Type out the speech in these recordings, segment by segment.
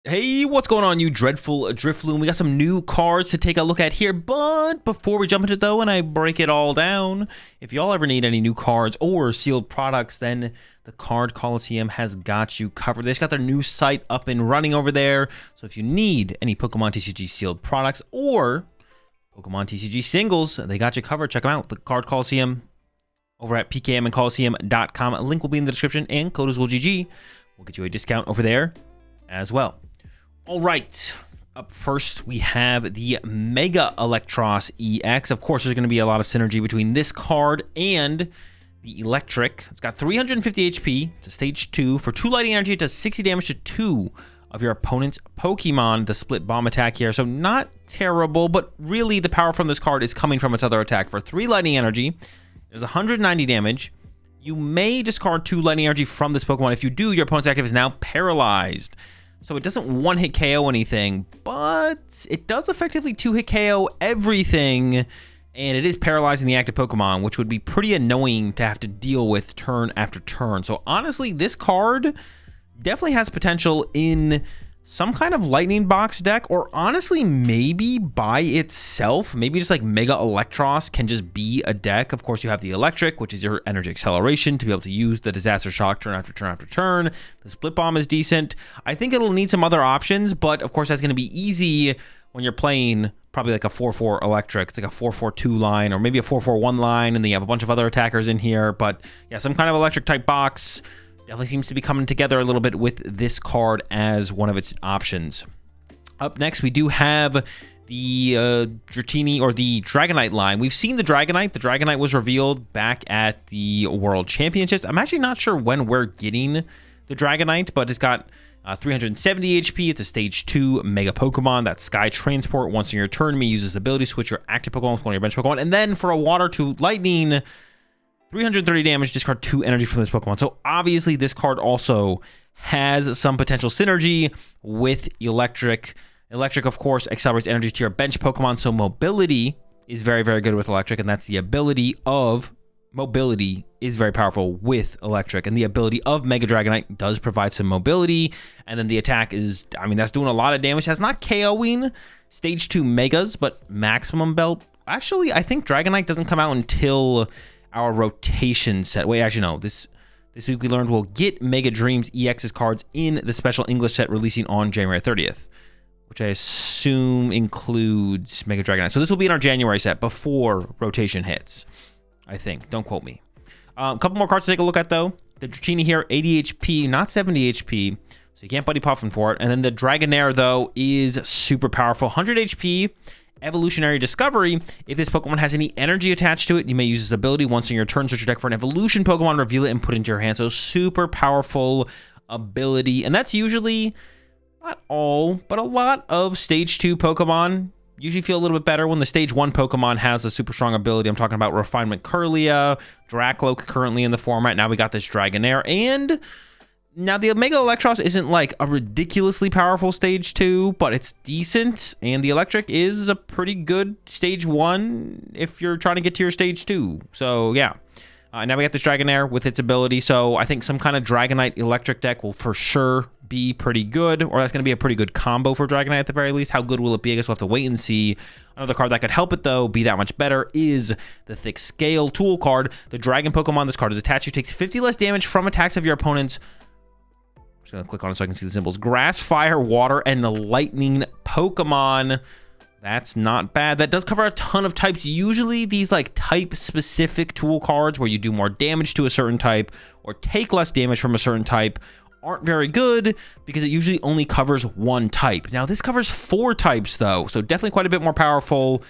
Hey, what's going on, you dreadful Drifloon? We got some new cards to take a look at here, but before we jump into it though, and I break it all down, if y'all ever need any new cards or sealed products, then the Card Coliseum has got you covered. They just got their new site up and running over there, so if you need any Pokemon TCG sealed products or Pokemon TCG singles, they got you covered. Check them out, the Card Coliseum over at pkmandcoliseum.com. A link will be in the description, and code AzulGG will get you a discount over there as well. All right, up first we have the Mega Electros EX. Of course, there's going to be a lot of synergy between this card and the Electric. It's got 350 HP to stage 2. For 2 lightning energy, it does 60 damage to 2 of your opponent's Pokemon. The split bomb attack here, so not terrible, but really the power from this card is coming from its other attack. For 3 lightning energy, there's 190 damage. You may discard 2 lightning energy from this Pokemon. If you do, your opponent's active is now paralyzed. So it doesn't one-hit KO anything, but it does effectively 2-hit KO everything, and it is paralyzing the active Pokemon, which would be pretty annoying to have to deal with turn after turn. So honestly, this card definitely has potential in some kind of lightning box deck, or honestly maybe by itself. Maybe just like Mega Electros can just be a deck. Of course, you have the Electric, which is your energy acceleration to be able to use the Disaster Shock turn after turn after turn. The Split Bomb is decent. I think it'll need some other options, but of course that's going to be easy when you're playing probably like a 4-4 Electric. It's like a 4-4-2 line, or maybe a 4-4-1 line, and then you have a bunch of other attackers in here. But yeah, some kind of Electric type box definitely seems to be coming together a little bit with this card as one of its options. Up next, we do have the Dratini, or the Dragonite line. We've seen the Dragonite. The Dragonite was revealed back at the World Championships. I'm actually not sure when we're getting the Dragonite, but it's got 370 HP. It's a stage 2 Mega Pokemon. That's Sky Transport. Once in your turn, me uses the ability to switch your active Pokemon with one of your bench Pokemon. And then for a Water to Lightning, 330 damage, discard 2 energy from this Pokemon. So obviously this card also has some potential synergy with Electric. Electric, of course, accelerates energy to your bench Pokemon, so mobility is very, very good with Electric, and that's the ability of mobility is very powerful with Electric, and the ability of Mega Dragonite does provide some mobility, and then the attack is, I mean, that's doing a lot of damage. That's not KOing stage 2 Megas, but maximum belt. Actually, I think Dragonite doesn't come out until our rotation set. Wait, actually no. This week we learned we'll get Mega Dreams EX's cards in the special English set releasing on January 30th, which I assume includes Mega Dragonite. So this will be in our January set before rotation hits, I think. Don't quote me. A couple more cards to take a look at though. The Dratini here, 80 HP, not 70 HP, so you can't Buddy Puffin for it. And then the Dragonair though is super powerful, 100 HP. Evolutionary Discovery. If this Pokemon has any energy attached to it, you may use this ability once in your turn. Search your deck for an evolution Pokemon, reveal it, and put it into your hand. So super powerful ability. And that's usually, not all, but a lot of stage 2 Pokemon usually feel a little bit better when the stage 1 Pokemon has a super strong ability. I'm talking about Refinement Curlia, Dracloak currently in the format. Now we got this Dragonair, and now the Mega Electros isn't like a ridiculously powerful stage 2, but it's decent, and the Electric is a pretty good stage 1 if you're trying to get to your stage 2. So yeah, now we got this Dragonair with its ability, so I think some kind of Dragonite Electric deck will for sure be pretty good, or that's going to be a pretty good combo for Dragonite at the very least. How good will it be? I guess we'll have to wait and see. Another card that could help it though be that much better is the Thick Scale Tool card. The Dragon Pokemon this card is attached to takes 50 less damage from attacks of your opponent's, gonna click on it so I can see the symbols, Grass, Fire, Water, and the Lightning Pokemon. That's not bad. That does cover a ton of types. Usually these like type specific tool cards where you do more damage to a certain type or take less damage from a certain type aren't very good because it usually only covers one type. Now this covers 4 types though, so definitely quite a bit more powerful.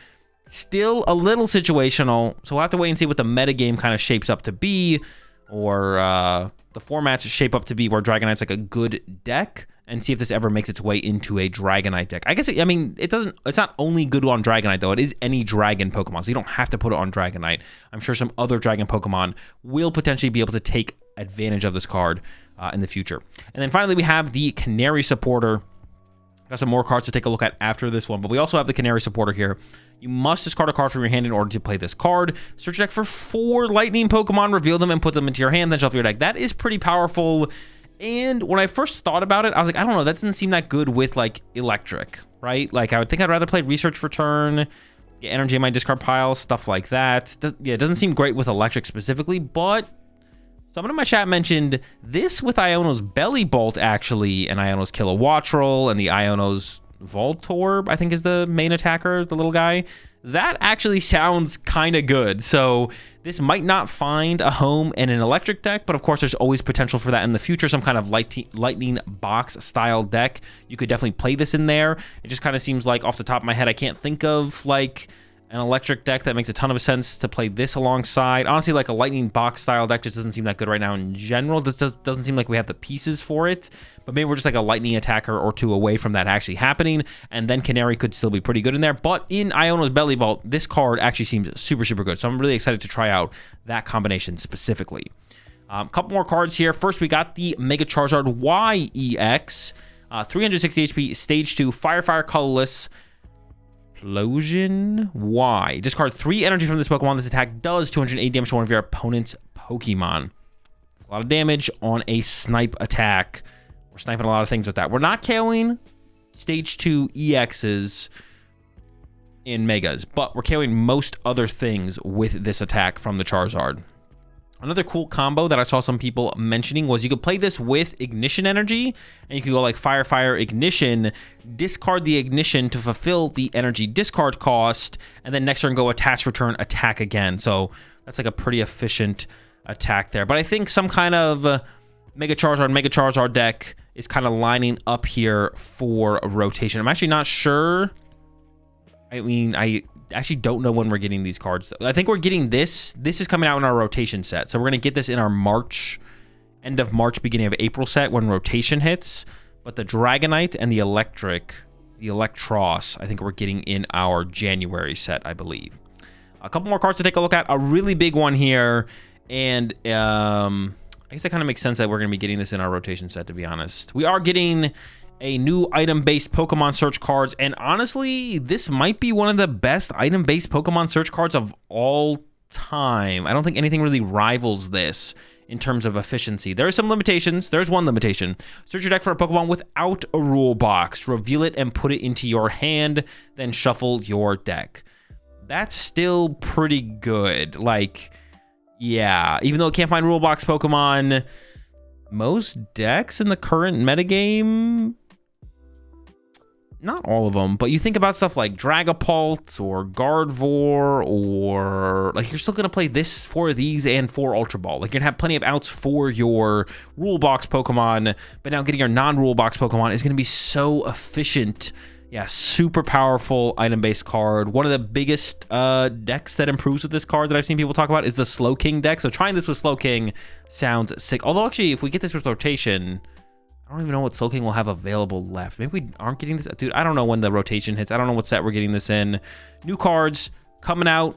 Still a little situational, so we'll have to wait and see what the metagame kind of shapes up to be, or the formats shape up to be where Dragonite's like a good deck, and see if this ever makes its way into a Dragonite deck. I guess, it's not only good on Dragonite though, it is any dragon Pokemon, so you don't have to put it on Dragonite. I'm sure some other dragon Pokemon will potentially be able to take advantage of this card in the future. And then finally we have the Canary Supporter. Got some more cards to take a look at after this one, but we also have the Canary Supporter here. You must discard a card from your hand in order to play this card. Search your deck for 4 lightning Pokemon, reveal them, and put them into your hand, then shuffle your deck. That is pretty powerful. And when I first thought about it, I was like, I don't know, that doesn't seem that good with like electric, right? Like I would think I'd rather play research return, get energy in my discard pile, stuff like that. Yeah, it doesn't seem great with electric specifically, but someone in my chat mentioned this with Iono's Belly Bolt actually, and Iono's Kilowattrel, and the Iono's Voltorb, I think is the main attacker, the little guy. That actually sounds kind of good. So this might not find a home in an electric deck, but of course there's always potential for that in the future. Some kind of lightning box style deck. You could definitely play this in there. It just kind of seems like off the top of my head, I can't think of like an electric deck that makes a ton of sense to play this alongside. Honestly, like a lightning box style deck just doesn't seem that good right now in general. This doesn't seem like we have the pieces for it, but maybe we're just like a lightning attacker or two away from that actually happening, and then Canary could still be pretty good in there. But in Iono's Belly Bolt, this card actually seems super, super good. So I'm really excited to try out that combination specifically. Couple more cards here. First, we got the Mega Charizard YEX, 360 HP, Stage 2, Fire Colorless, Explosion Y. Discard 3 energy from this Pokemon. This attack does 280 damage to one of your opponent's Pokemon. A lot of damage on a snipe attack. We're sniping a lot of things with that. We're not KOing Stage 2 EXs in Megas, but we're KOing most other things with this attack from the Charizard. Another cool combo that I saw some people mentioning was you could play this with Ignition Energy, and you could go like Fire, Ignition, discard the Ignition to fulfill the energy discard cost, and then next turn go attach, return, attack again. So that's like a pretty efficient attack there. But I think some kind of Mega Charizard deck is kind of lining up here for a rotation. I'm actually not sure. I mean, I actually don't know when we're getting these cards. I think we're getting this. This is coming out in our rotation set. So we're going to get this in our end of March, beginning of April set when rotation hits. But the Dragonite and the Electros, I think we're getting in our January set, I believe. A couple more cards to take a look at. A really big one here. And I guess that kind of makes sense that we're going to be getting this in our rotation set, to be honest. We are getting a new item-based Pokemon search cards, and honestly, this might be one of the best item-based Pokemon search cards of all time. I don't think anything really rivals this in terms of efficiency. There are some limitations. There's one limitation. Search your deck for a Pokemon without a rule box. Reveal it and put it into your hand, then shuffle your deck. That's still pretty good. Like, yeah, even though it can't find rule box Pokemon, most decks in the current metagame, not all of them, but you think about stuff like Dragapult or Gardevoir, or like you're still going to play this for these and for Ultra Ball. Like you're going to have plenty of outs for your rule box Pokemon, but now getting your non-rule box Pokemon is going to be so efficient. Yeah, super powerful item-based card. One of the biggest decks that improves with this card that I've seen people talk about is the Slowking deck. So trying this with Slowking sounds sick. Although actually, if we get this with rotation, I don't even know what Slowking will have available left. Maybe we aren't getting this. Dude, I don't know when the rotation hits. I don't know what set we're getting this in. New cards coming out.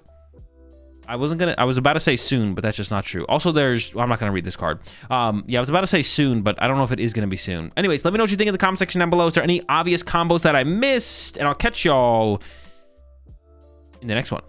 I was about to say soon, but that's just not true. Also, well, I'm not going to read this card. Yeah, I was about to say soon, but I don't know if it is going to be soon. Anyways, let me know what you think in the comment section down below. Is there any obvious combos that I missed? And I'll catch y'all in the next one.